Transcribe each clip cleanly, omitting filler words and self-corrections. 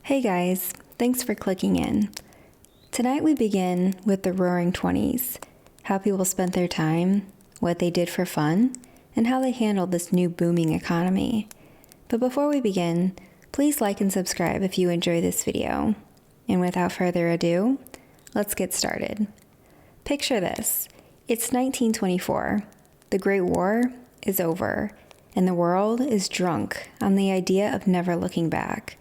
Hey guys, thanks for clicking in. Tonight we begin with the Roaring Twenties, how people spent their time, what they did for fun, and how they handled this new booming economy. But before we begin, please like and subscribe if you enjoy this video. And without further ado, let's get started. Picture this. It's 1924. The Great War is over, and the world is drunk on the idea of never looking back.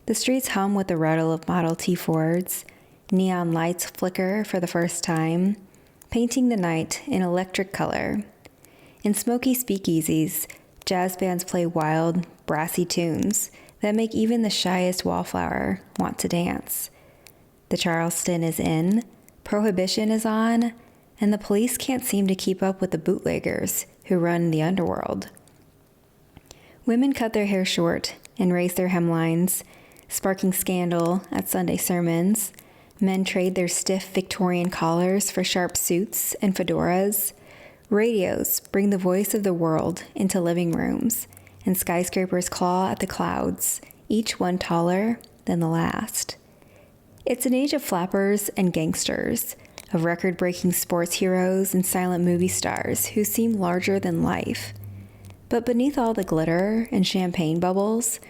The streets hum with the rattle of Model T Fords, neon lights flicker for the first time, painting the night in electric color. In smoky speakeasies, jazz bands play wild, brassy tunes that make even the shyest wallflower want to dance. The Charleston is in, Prohibition is on, and the police can't seem to keep up with the bootleggers who run the underworld. Women cut their hair short and raise their hemlines, sparking scandal at Sunday sermons. Men trade their stiff Victorian collars for sharp suits and fedoras. Radios bring the voice of the world into living rooms, and skyscrapers claw at the clouds, each one taller than the last. It's an age of flappers and gangsters, of record-breaking sports heroes and silent movie stars who seem larger than life. But beneath all the glitter and champagne bubbles,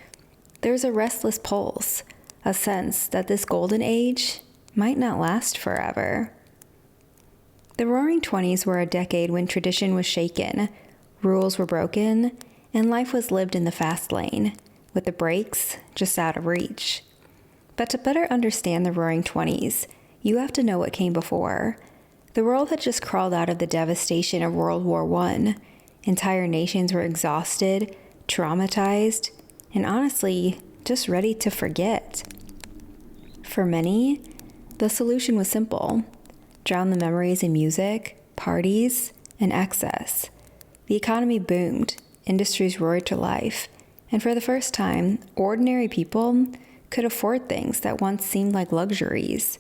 there's a restless pulse, a sense that this golden age might not last forever. The Roaring Twenties were a decade when tradition was shaken, rules were broken, and life was lived in the fast lane, with the brakes just out of reach. But to better understand the Roaring Twenties, you have to know what came before. The world had just crawled out of the devastation of World War I. Entire nations were exhausted, traumatized, and honestly, just ready to forget. For many, the solution was simple. Drown the memories in music, parties, and excess. The economy boomed, industries roared to life, and for the first time, ordinary people could afford things that once seemed like luxuries.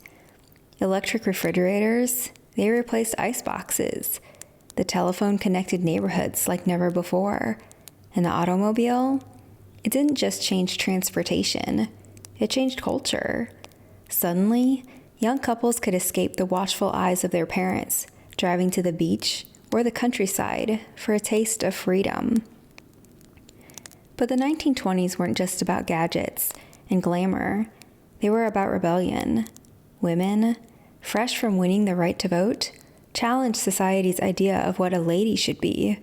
Electric refrigerators, they replaced ice boxes. The telephone connected neighborhoods like never before. And the automobile, it didn't just change transportation, it changed culture. Suddenly, young couples could escape the watchful eyes of their parents, driving to the beach or the countryside for a taste of freedom. But the 1920s weren't just about gadgets and glamour. They were about rebellion. Women, fresh from winning the right to vote, challenged society's idea of what a lady should be.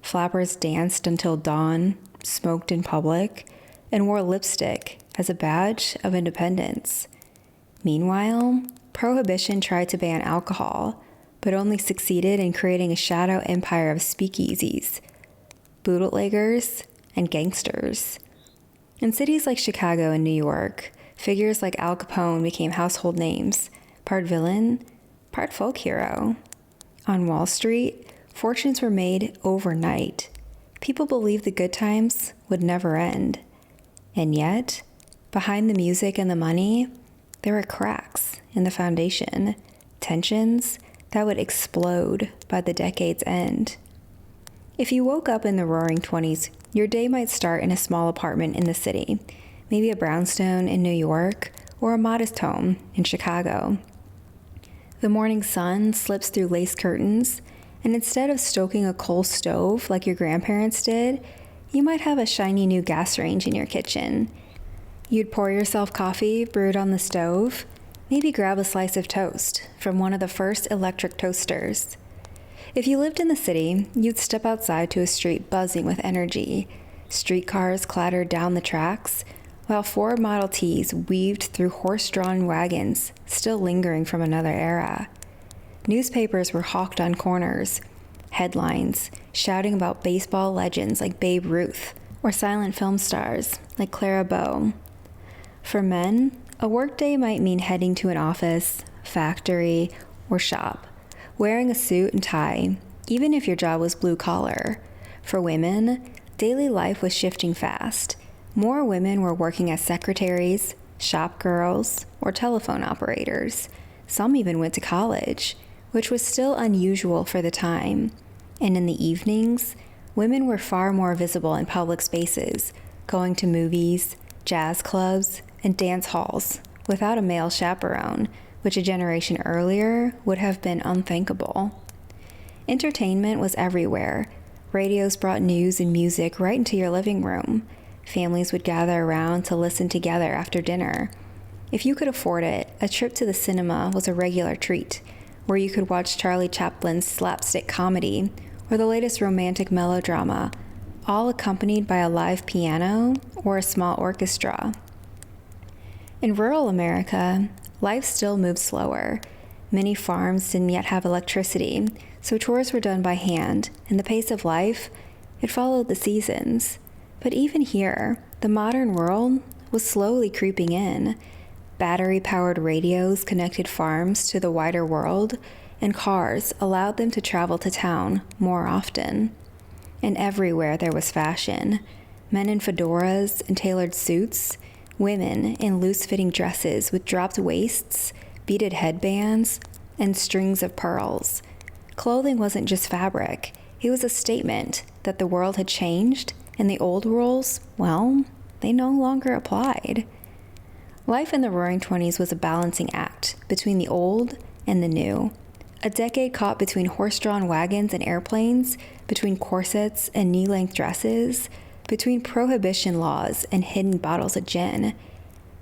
Flappers danced until dawn, smoked in public, and wore lipstick as a badge of independence. Meanwhile, Prohibition tried to ban alcohol, but only succeeded in creating a shadow empire of speakeasies, bootleggers, and gangsters. In cities like Chicago and New York, figures like Al Capone became household names, part villain, part folk hero. On Wall Street, fortunes were made overnight. People believed the good times would never end. And yet, behind the music and the money, there were cracks in the foundation, tensions that would explode by the decade's end. If you woke up in the Roaring Twenties, your day might start in a small apartment in the city, maybe a brownstone in New York, or a modest home in Chicago. The morning sun slips through lace curtains, and instead of stoking a coal stove like your grandparents did, you might have a shiny new gas range in your kitchen. You'd pour yourself coffee brewed on the stove, maybe grab a slice of toast from one of the first electric toasters. If you lived in the city, you'd step outside to a street buzzing with energy. Streetcars clattered down the tracks, while Ford Model Ts weaved through horse-drawn wagons, still lingering from another era. Newspapers were hawked on corners, headlines shouting about baseball legends like Babe Ruth or silent film stars like Clara Bow. For men, a workday might mean heading to an office, factory, or shop, wearing a suit and tie, even if your job was blue-collar. For women, daily life was shifting fast. More women were working as secretaries, shop girls, or telephone operators. Some even went to college, which was still unusual for the time. And in the evenings, women were far more visible in public spaces, going to movies, jazz clubs, and dance halls without a male chaperone, which a generation earlier would have been unthinkable. Entertainment was everywhere. Radios brought news and music right into your living room. Families would gather around to listen together after dinner. If you could afford it, a trip to the cinema was a regular treat, where you could watch Charlie Chaplin's slapstick comedy or the latest romantic melodrama, all accompanied by a live piano or a small orchestra. In rural America, life still moved slower. Many farms didn't yet have electricity, so chores were done by hand, and the pace of life, it followed the seasons. But even here, the modern world was slowly creeping in. Battery-powered radios connected farms to the wider world, and cars allowed them to travel to town more often. And everywhere there was fashion. Men in fedoras and tailored suits, women in loose-fitting dresses with dropped waists, beaded headbands, and strings of pearls. Clothing wasn't just fabric. It was a statement that the world had changed, and the old rules, well, they no longer applied. Life in the Roaring Twenties was a balancing act between the old and the new. A decade caught between horse-drawn wagons and airplanes, between corsets and knee-length dresses, between prohibition laws and hidden bottles of gin.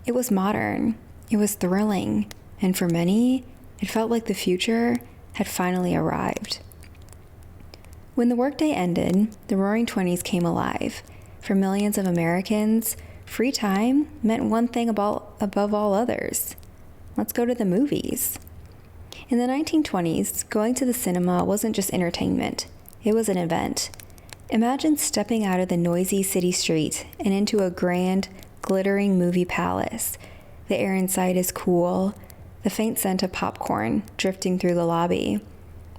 It was modern, it was thrilling, and for many, it felt like the future had finally arrived. When the workday ended, the Roaring Twenties came alive. For millions of Americans, free time meant one thing above all others. Let's go to the movies. In the 1920s, going to the cinema wasn't just entertainment, it was an event. Imagine stepping out of the noisy city street and into a grand, glittering movie palace. The air inside is cool, the faint scent of popcorn drifting through the lobby.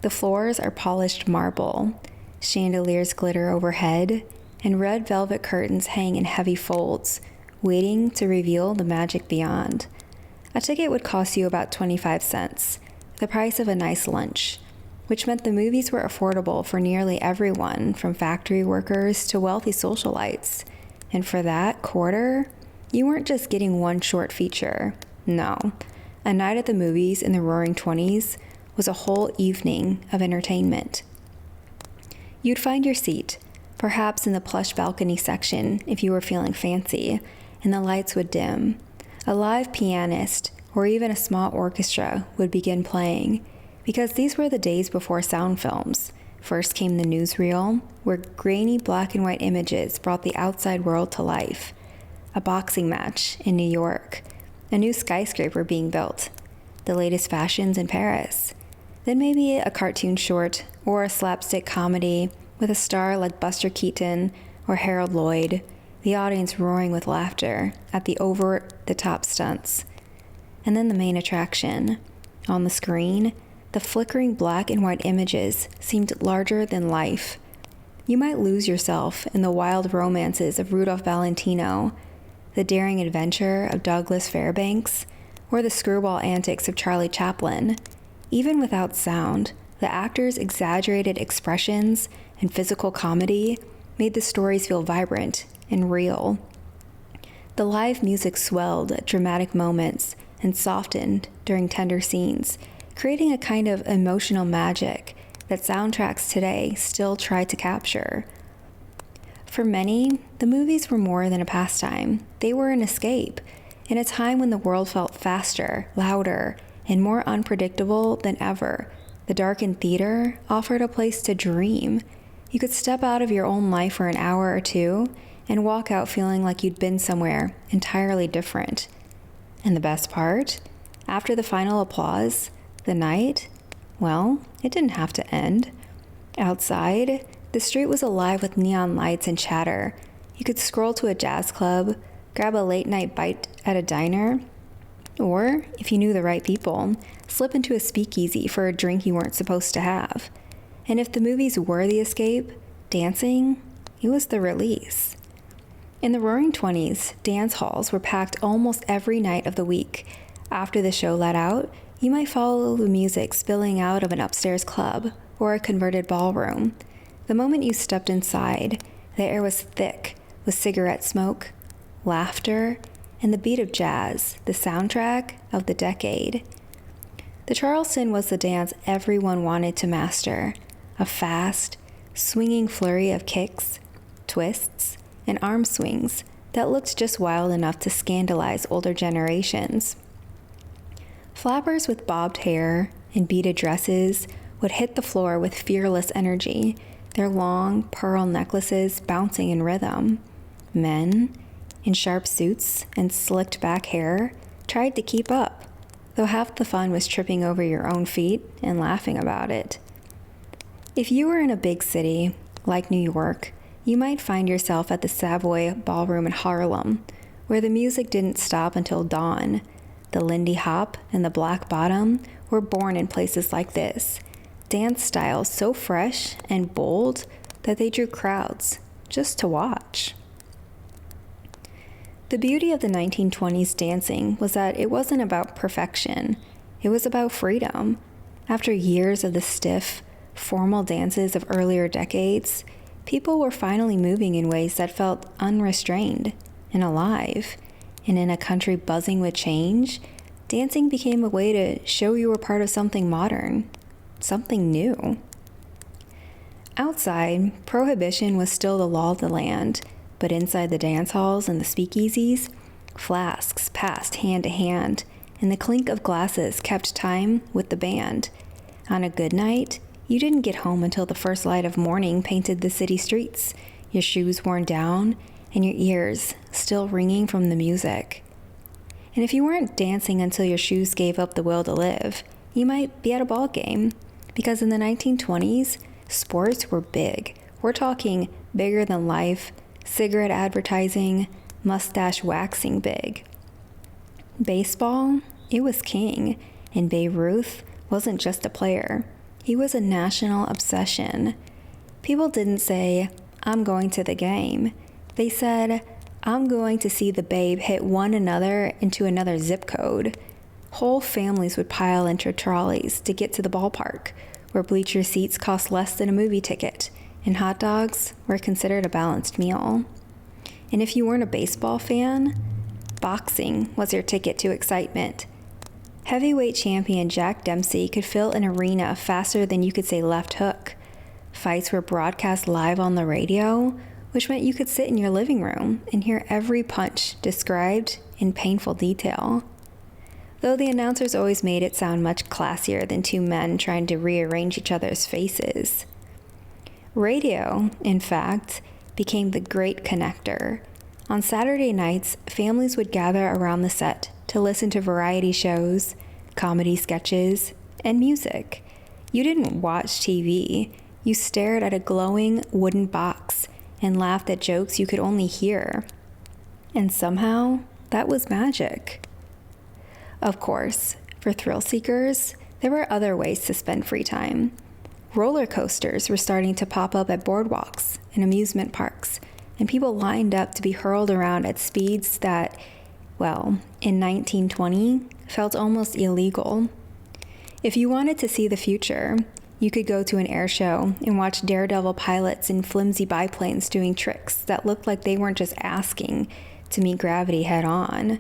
The floors are polished marble, chandeliers glitter overhead, and red velvet curtains hang in heavy folds, waiting to reveal the magic beyond. A ticket would cost you about 25 cents, the price of a nice lunch, which meant the movies were affordable for nearly everyone, from factory workers to wealthy socialites. And for that quarter, you weren't just getting one short feature. No, a night at the movies in the Roaring Twenties was a whole evening of entertainment. You'd find your seat, perhaps in the plush balcony section if you were feeling fancy, and the lights would dim. A live pianist or even a small orchestra would begin playing, because these were the days before sound films. First came the newsreel, where grainy black and white images brought the outside world to life. A boxing match in New York, a new skyscraper being built, the latest fashions in Paris. Then maybe a cartoon short or a slapstick comedy with a star like Buster Keaton or Harold Lloyd, the audience roaring with laughter at the over-the-top stunts. And then the main attraction. On the screen, the flickering black and white images seemed larger than life. You might lose yourself in the wild romances of Rudolph Valentino, the daring adventure of Douglas Fairbanks, or the screwball antics of Charlie Chaplin. Even without sound, the actors' exaggerated expressions and physical comedy made the stories feel vibrant and real. The live music swelled at dramatic moments and softened during tender scenes, creating a kind of emotional magic that soundtracks today still try to capture. For many, the movies were more than a pastime. They were an escape, in a time when the world felt faster, louder, and more unpredictable than ever. The darkened theater offered a place to dream. You could step out of your own life for an hour or two and walk out feeling like you'd been somewhere entirely different. And the best part? After the final applause, the night, well, it didn't have to end. Outside, the street was alive with neon lights and chatter. You could scroll to a jazz club, grab a late-night bite at a diner, or, if you knew the right people, slip into a speakeasy for a drink you weren't supposed to have. And if the movies were the escape, dancing, it was the release. In the Roaring Twenties, dance halls were packed almost every night of the week. After the show let out, you might follow the music spilling out of an upstairs club or a converted ballroom. The moment you stepped inside, the air was thick with cigarette smoke, laughter, and the beat of jazz, the soundtrack of the decade. The Charleston was the dance everyone wanted to master, a fast, swinging flurry of kicks, twists, and arm swings that looked just wild enough to scandalize older generations. Flappers with bobbed hair and beaded dresses would hit the floor with fearless energy, their long pearl necklaces bouncing in rhythm. Men, in sharp suits and slicked back hair, tried to keep up, though half the fun was tripping over your own feet and laughing about it. If you were in a big city, like New York, you might find yourself at the Savoy Ballroom in Harlem, where the music didn't stop until dawn. The Lindy Hop and the Black Bottom were born in places like this, dance styles so fresh and bold that they drew crowds just to watch. The beauty of the 1920s dancing was that it wasn't about perfection, it was about freedom. After years of the stiff, formal dances of earlier decades, people were finally moving in ways that felt unrestrained and alive. And in a country buzzing with change, dancing became a way to show you were part of something modern, something new. Outside, prohibition was still the law of the land, but inside the dance halls and the speakeasies, flasks passed hand to hand, and the clink of glasses kept time with the band. On a good night, you didn't get home until the first light of morning painted the city streets, your shoes worn down, and your ears still ringing from the music. And if you weren't dancing until your shoes gave up the will to live, you might be at a ball game, because in the 1920s, sports were big. We're talking bigger than life, cigarette advertising, mustache waxing big. Baseball, it was king, and Babe Ruth wasn't just a player. He was a national obsession. People didn't say, "I'm going to the game." They said, "I'm going to see the Babe hit one another into another zip code." Whole families would pile into trolleys to get to the ballpark, where bleacher seats cost less than a movie ticket, and hot dogs were considered a balanced meal. And if you weren't a baseball fan, boxing was your ticket to excitement. Heavyweight champion Jack Dempsey could fill an arena faster than you could say left hook. Fights were broadcast live on the radio, which meant you could sit in your living room and hear every punch described in painful detail. Though the announcers always made it sound much classier than two men trying to rearrange each other's faces. Radio, in fact, became the great connector. On Saturday nights, families would gather around the set to listen to variety shows, comedy sketches, and music. You didn't watch TV. You stared at a glowing wooden box and laughed at jokes you could only hear. And somehow, that was magic. Of course, for thrill seekers, there were other ways to spend free time. Roller coasters were starting to pop up at boardwalks and amusement parks, and people lined up to be hurled around at speeds that, well, in 1920, felt almost illegal. If you wanted to see the future, you could go to an air show and watch daredevil pilots in flimsy biplanes doing tricks that looked like they weren't just asking to meet gravity head on.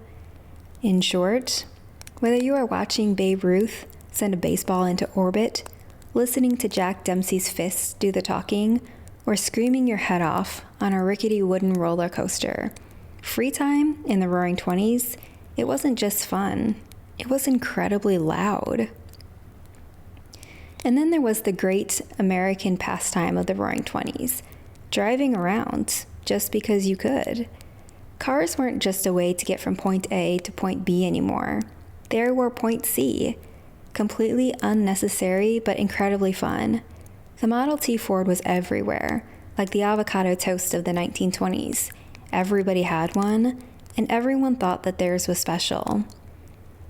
In short, whether you are watching Babe Ruth send a baseball into orbit, listening to Jack Dempsey's fists do the talking, or screaming your head off on a rickety wooden roller coaster, free time in the Roaring Twenties, it wasn't just fun, it was incredibly loud. And then there was the great American pastime of the Roaring Twenties, driving around just because you could. Cars weren't just a way to get from point A to point B anymore. They were point C, completely unnecessary but incredibly fun. The Model T Ford was everywhere, like the avocado toast of the 1920s. Everybody had one, and everyone thought that theirs was special.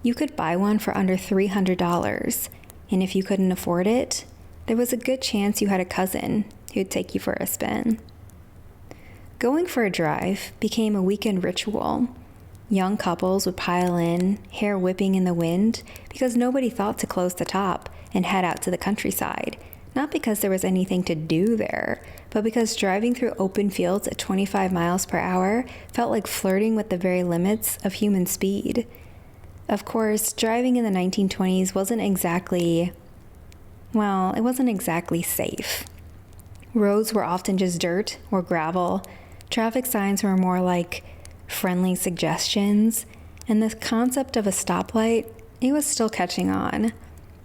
You could buy one for under $300, and if you couldn't afford it, there was a good chance you had a cousin who'd take you for a spin. Going for a drive became a weekend ritual. Young couples would pile in, hair whipping in the wind, because nobody thought to close the top and head out to the countryside, not because there was anything to do there, but because driving through open fields at 25 miles per hour felt like flirting with the very limits of human speed. Of course, driving in the 1920s wasn't exactly safe. Roads were often just dirt or gravel. Traffic signs were more like friendly suggestions, and the concept of a stoplight, it was still catching on.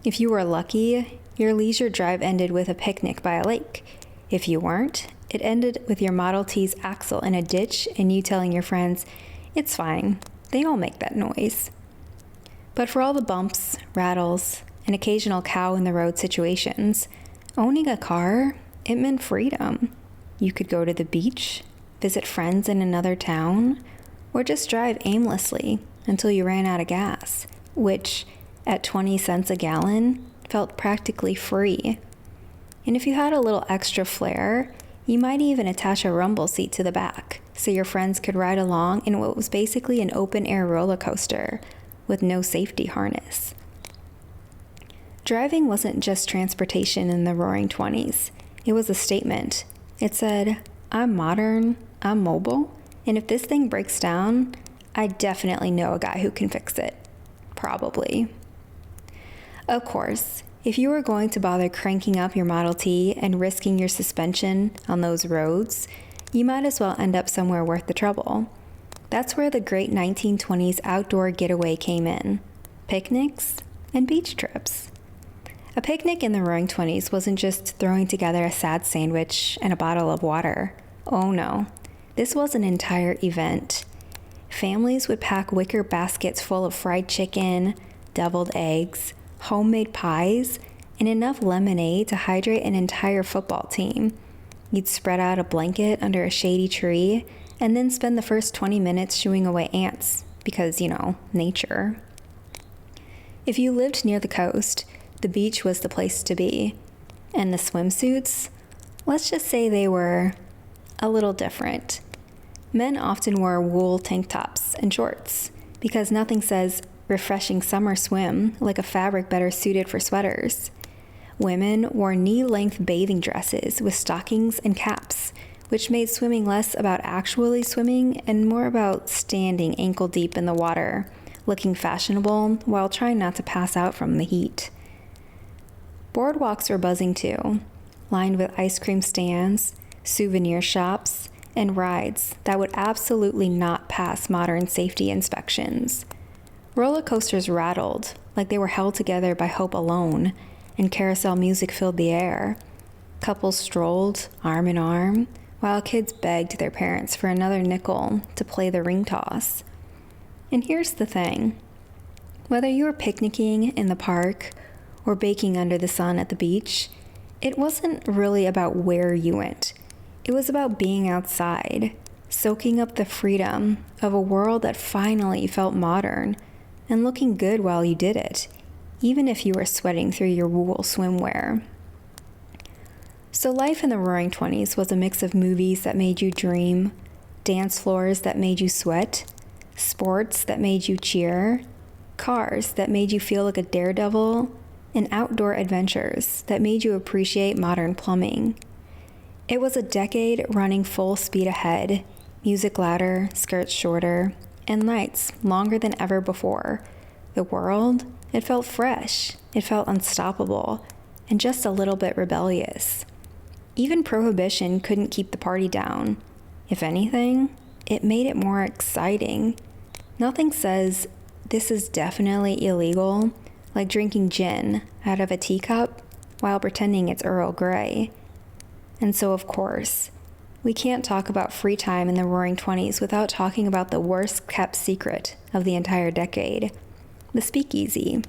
If you were lucky, your leisure drive ended with a picnic by a lake. If you weren't, it ended with your Model T's axle in a ditch and you telling your friends, "It's fine, they all make that noise." But for all the bumps, rattles, and occasional cow in the road situations, owning a car, it meant freedom. You could go to the beach, visit friends in another town, or just drive aimlessly until you ran out of gas, which, at 20 cents a gallon, felt practically free. And if you had a little extra flair, you might even attach a rumble seat to the back so your friends could ride along in what was basically an open-air roller coaster with no safety harness. Driving wasn't just transportation in the Roaring '20s. It was a statement. It said, "I'm modern, I'm mobile, and if this thing breaks down, I definitely know a guy who can fix it. Probably." Of course, if you were going to bother cranking up your Model T and risking your suspension on those roads, you might as well end up somewhere worth the trouble. That's where the great 1920s outdoor getaway came in. Picnics and beach trips. A picnic in the Roaring '20s wasn't just throwing together a sad sandwich and a bottle of water. Oh no, this was an entire event. Families would pack wicker baskets full of fried chicken, deviled eggs, homemade pies, and enough lemonade to hydrate an entire football team. You'd spread out a blanket under a shady tree and then spend the first 20 minutes shooing away ants because, nature. If you lived near the coast, the beach was the place to be. And the swimsuits, let's just say they were a little different. Men often wore wool tank tops and shorts because nothing says refreshing summer swim like a fabric better suited for sweaters. Women wore knee-length bathing dresses with stockings and caps, which made swimming less about actually swimming and more about standing ankle-deep in the water, looking fashionable while trying not to pass out from the heat. Boardwalks were buzzing too, lined with ice cream stands, souvenir shops, and rides that would absolutely not pass modern safety inspections. Roller coasters rattled like they were held together by hope alone, and carousel music filled the air. Couples strolled arm in arm, while kids begged their parents for another nickel to play the ring toss. And here's the thing. Whether you were picnicking in the park or baking under the sun at the beach, it wasn't really about where you went. It was about being outside, soaking up the freedom of a world that finally felt modern, and looking good while you did it, even if you were sweating through your wool swimwear. So life in the Roaring '20s was a mix of movies that made you dream, dance floors that made you sweat, sports that made you cheer, cars that made you feel like a daredevil, and outdoor adventures that made you appreciate modern plumbing. It was a decade running full speed ahead, music louder, skirts shorter, and nights longer than ever before. The world, it felt fresh, it felt unstoppable, and just a little bit rebellious. Even Prohibition couldn't keep the party down. If anything, it made it more exciting. Nothing says, "This is definitely illegal," like drinking gin out of a teacup while pretending it's Earl Grey. And so, of course, we can't talk about free time in the Roaring '20s without talking about the worst kept secret of the entire decade, the speakeasy.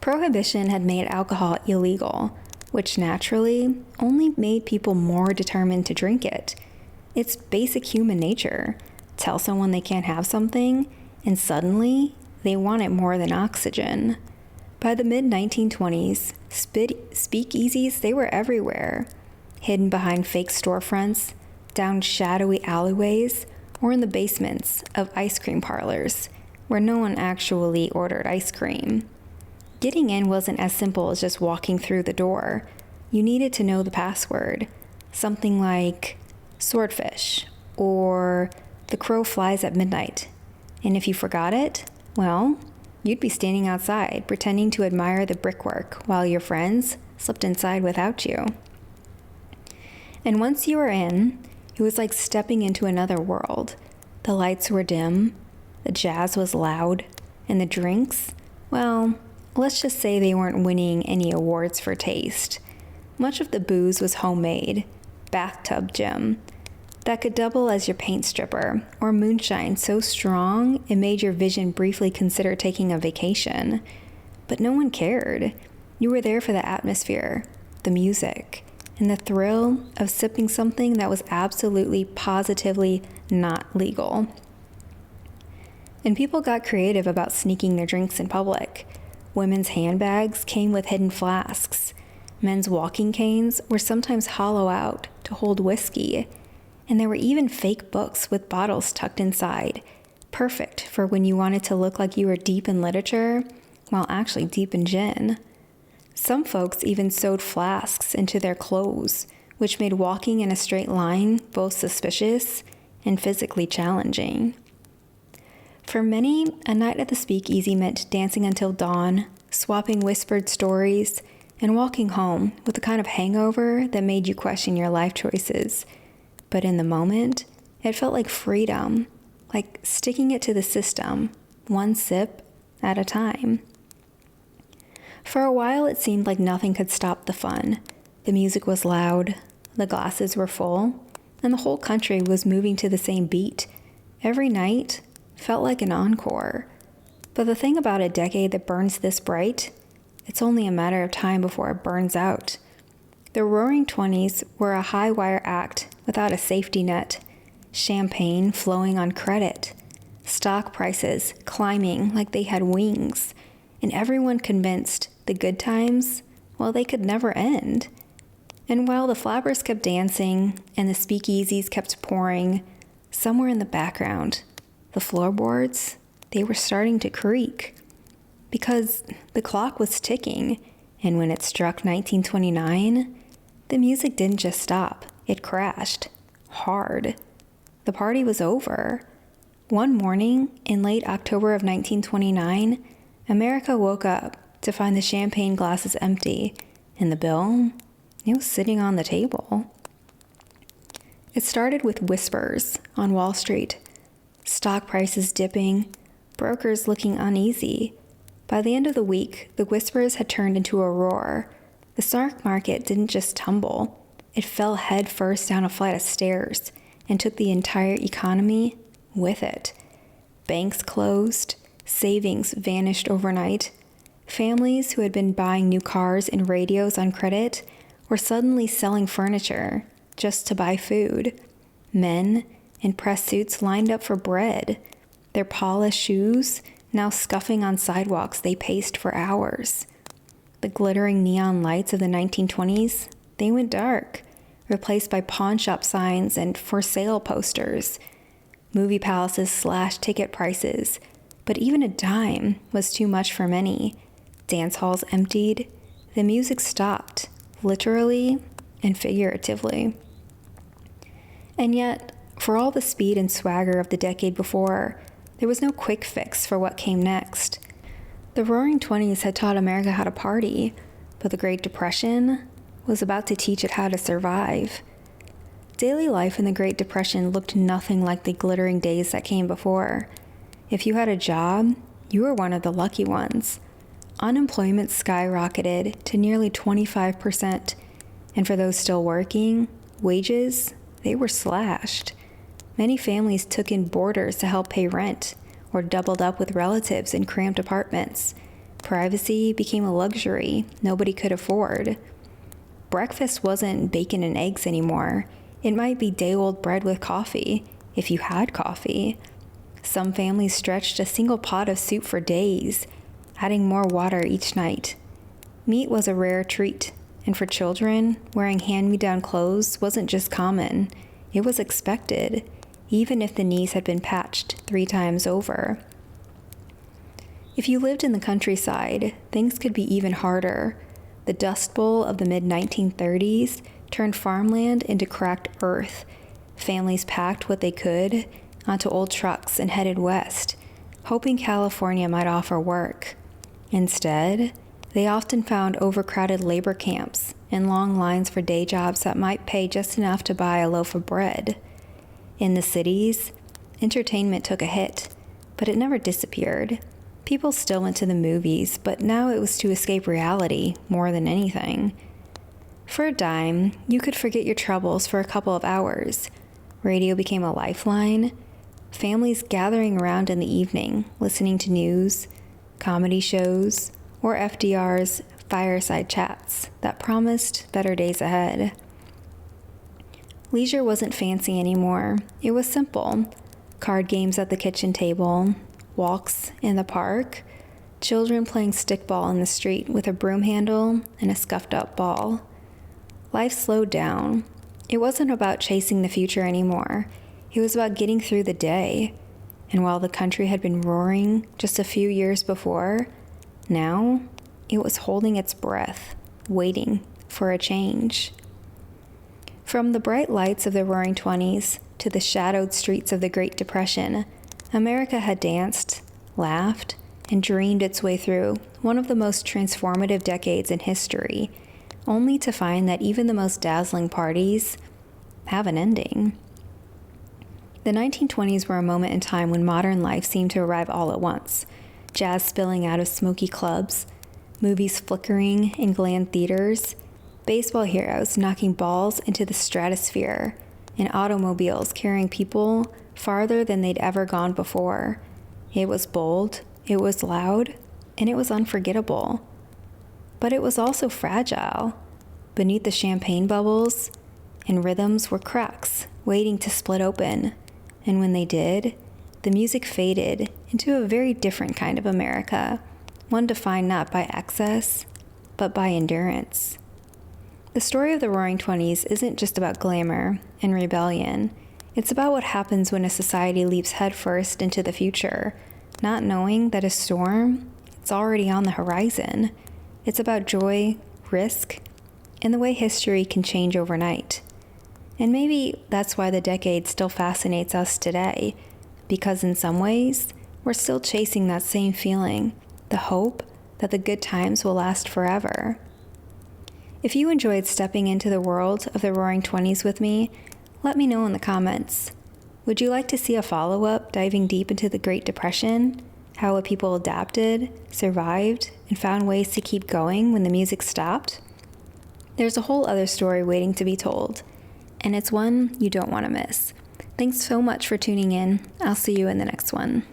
Prohibition had made alcohol illegal, which naturally only made people more determined to drink it. It's basic human nature. Tell someone they can't have something, and suddenly they want it more than oxygen. By the mid-1920s, speakeasies, they were everywhere, hidden behind fake storefronts, down shadowy alleyways, or in the basements of ice cream parlors, where no one actually ordered ice cream. Getting in wasn't as simple as just walking through the door. You needed to know the password, something like swordfish or the crow flies at midnight. And if you forgot it, well, you'd be standing outside pretending to admire the brickwork while your friends slipped inside without you. And once you were in, it was like stepping into another world. The lights were dim, the jazz was loud, and the drinks, well, let's just say they weren't winning any awards for taste. Much of the booze was homemade, bathtub gin, that could double as your paint stripper, or moonshine so strong it made your vision briefly consider taking a vacation. But no one cared. You were there for the atmosphere, the music, and the thrill of sipping something that was absolutely, positively not legal. And people got creative about sneaking their drinks in public. Women's handbags came with hidden flasks. Men's walking canes were sometimes hollow out to hold whiskey. And there were even fake books with bottles tucked inside, perfect for when you wanted to look like you were deep in literature, while actually deep in gin. Some folks even sewed flasks into their clothes, which made walking in a straight line both suspicious and physically challenging. For many, a night at the speakeasy meant dancing until dawn, swapping whispered stories, and walking home with a kind of hangover that made you question your life choices. But in the moment, it felt like freedom, like sticking it to the system, one sip at a time. For a while, it seemed like nothing could stop the fun. The music was loud, the glasses were full, and the whole country was moving to the same beat. Every night felt like an encore. But the thing about a decade that burns this bright, it's only a matter of time before it burns out. The Roaring Twenties were a high-wire act without a safety net, champagne flowing on credit, stock prices climbing like they had wings, and everyone convinced the good times, well, they could never end. And while the flappers kept dancing and the speakeasies kept pouring, somewhere in the background, the floorboards, they were starting to creak. Because the clock was ticking, and when it struck 1929, the music didn't just stop, it crashed. Hard. The party was over. One morning, in late October of 1929, America woke up to find the champagne glasses empty, and the bill, it was sitting on the table. It started with whispers on Wall Street, stock prices dipping, brokers looking uneasy. By the end of the week, the whispers had turned into a roar. The stock market didn't just tumble, it fell head first down a flight of stairs and took the entire economy with it. Banks closed, savings vanished overnight. Families who had been buying new cars and radios on credit were suddenly selling furniture just to buy food. Men in press suits lined up for bread, their polished shoes now scuffing on sidewalks they paced for hours. The glittering neon lights of the 1920s, they went dark, replaced by pawn shop signs and for sale posters. Movie palaces slashed ticket prices, but even a dime was too much for many. Dance halls emptied, the music stopped, literally and figuratively. And yet, for all the speed and swagger of the decade before, there was no quick fix for what came next. The Roaring Twenties had taught America how to party, but the Great Depression was about to teach it how to survive. Daily life in the Great Depression looked nothing like the glittering days that came before. If you had a job, you were one of the lucky ones. Unemployment skyrocketed to nearly 25%, and for those still working, wages, they were slashed. Many families took in boarders to help pay rent, or doubled up with relatives in cramped apartments. Privacy became a luxury nobody could afford. Breakfast wasn't bacon and eggs anymore. It might be day-old bread with coffee, if you had coffee. Some families stretched a single pot of soup for days, adding more water each night. Meat was a rare treat, and for children, wearing hand-me-down clothes wasn't just common, it was expected, even if the knees had been patched 3 times over. If you lived in the countryside, things could be even harder. The Dust Bowl of the mid-1930s turned farmland into cracked earth. Families packed what they could onto old trucks and headed west, hoping California might offer work. Instead, they often found overcrowded labor camps and long lines for day jobs that might pay just enough to buy a loaf of bread. In the cities, entertainment took a hit, but it never disappeared. People still went to the movies, but now it was to escape reality more than anything. For a dime, you could forget your troubles for a couple of hours. Radio became a lifeline. Families gathering around in the evening, listening to news, comedy shows, or FDR's fireside chats that promised better days ahead. Leisure wasn't fancy anymore. It was simple. Card games at the kitchen table, walks in the park, children playing stickball in the street with a broom handle and a scuffed-up ball. Life slowed down. It wasn't about chasing the future anymore. It was about getting through the day. And while the country had been roaring just a few years before, now it was holding its breath, waiting for a change. From the bright lights of the Roaring Twenties to the shadowed streets of the Great Depression, America had danced, laughed, and dreamed its way through one of the most transformative decades in history, only to find that even the most dazzling parties have an ending. The 1920s were a moment in time when modern life seemed to arrive all at once. Jazz spilling out of smoky clubs, movies flickering in glam theaters, baseball heroes knocking balls into the stratosphere, and automobiles carrying people farther than they'd ever gone before. It was bold, it was loud, and it was unforgettable. But it was also fragile. Beneath the champagne bubbles and rhythms were cracks waiting to split open. And when they did, the music faded into a very different kind of America, one defined not by excess, but by endurance. The story of the Roaring Twenties isn't just about glamour and rebellion. It's about what happens when a society leaps headfirst into the future, not knowing that a storm is already on the horizon. It's about joy, risk, and the way history can change overnight. And maybe that's why the decade still fascinates us today, because in some ways, we're still chasing that same feeling, the hope that the good times will last forever. If you enjoyed stepping into the world of the Roaring Twenties with me, let me know in the comments. Would you like to see a follow-up diving deep into the Great Depression, how people adapted, survived, and found ways to keep going when the music stopped? There's a whole other story waiting to be told, and it's one you don't want to miss. Thanks so much for tuning in. I'll see you in the next one.